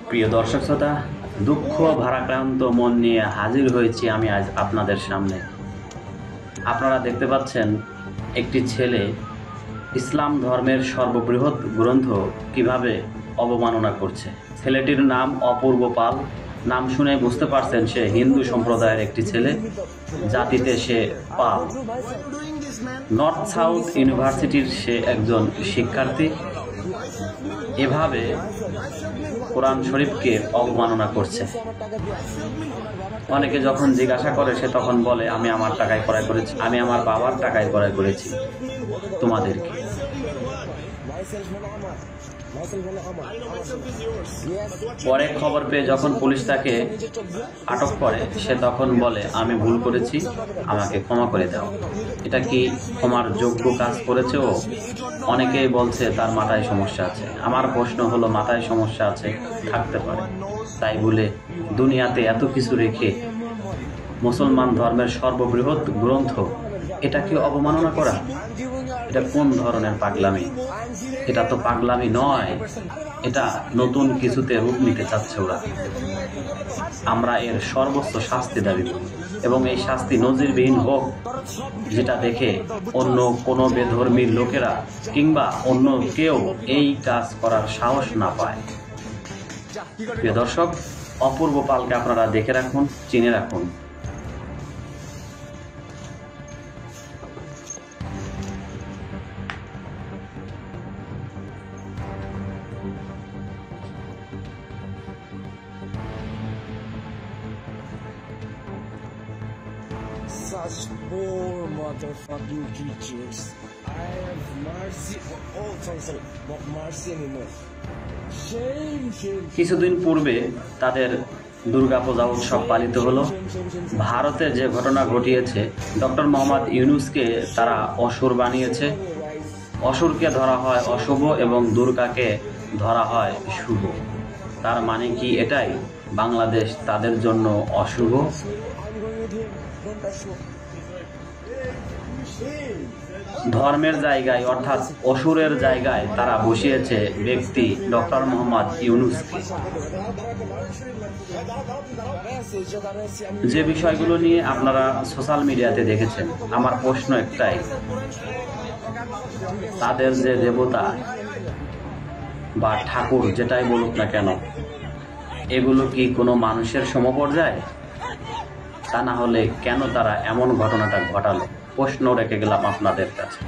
প্রিয় দর্শক শ্রোতা, দুঃখ ভারাক্রান্ত মন নিয়ে হাজির হয়েছি আমি আজ আপনাদের সামনে। আপনারা দেখতে পাচ্ছেন একটি ছেলে ইসলাম ধর্মের সর্ববৃহৎ গ্রন্থ কিভাবে অবমাননা করছে। ছেলেটির নাম অপূর্ব পাল। নাম শুনে বুঝতে পারছেন সে হিন্দু সম্প্রদায়ের একটি ছেলে, জাতিতে সে পাল। নর্থ সাউথ ইউনিভার্সিটির সে একজন শিক্ষার্থী। এভাবে কোরআন শরীফকে অবমাননা করছে। অনেকে যখন জিজ্ঞাসা করে সে তখন বলে, আমি আমার টাকায় ক্রয় করেছি, আমি আমার বাবার টাকায় ক্রয় করেছি। তোমাদেরকে পরে খবর পেয়ে যখন পুলিশ তাকে আটক করে সে তখন বলে, আমি ভুল করেছি, আমাকে ক্ষমা করে দাও। এটা কি ক্ষমার যোগ্য কাজ করেছে ও? অনেকেই বলছে তার মাথায় সমস্যা আছে। আমার প্রশ্ন হলো, মাথায় সমস্যা আছে থাকতে পারে, তাই বলে দুনিয়াতে এত কিছু রেখে মুসলমান ধর্মের সর্ববৃহৎ গ্রন্থ এটাকে অবমাননা করা, এটা কোন ধরনের পাগলামি? এটা তো পাগলামি নয়, এটা নতুন কিছুতে রূপ নিতে চাচ্ছে ওরা। আমরা এর সর্বোচ্চ শাস্তি দাবি করি এবং এই শাস্তি নজিরবিহীন হোক, যেটা দেখে অন্য কোনো বেধর্মীর লোকেরা কিংবা অন্য কেউ এই কাজ করার সাহস না পায়। প্রিয় দর্শক, অপূর্ব পালকে আপনারা দেখে রাখুন, চিনে রাখুন। Such poor motherfucking creatures. I have mercy on all counsel, not mercy anymore. Shame, shame. কিছুদিন পূর্বে তাদের দুর্গাপূজা উৎসব পালিত হলো। ভারতে যে ঘটনা ঘটিয়েছে, ডক্টর মোহাম্মদ ইউনূসকে তারা অসুর বানিয়েছে। অসুরকে ধরা হয় অশুভ এবং দুর্গাকে ধরা হয় শুভ। তার মানে কি এটাই বাংলাদেশ তাদের জন্য অশুভ? ধর্মের জায়গায় অর্থাৎ অসুরের জায়গায় তারা বসিয়েছে ব্যক্তি ডক্টর মোহাম্মদ ইউনূসকে। যে বিষয়গুলো নিয়ে আপনারা সোশ্যাল মিডিয়াতে দেখেছেন, আমার প্রশ্ন একটাই, তাদের যে দেবতা বা ঠাকুর যেটাই বলুক না কেন, এগুলো কি কোনো মানুষের সমপর্যায়? তা না হলে কেন তারা এমন ঘটনাটা ঘটালো? প্রশ্ন রেখে গেলাম আপনাদের কাছে।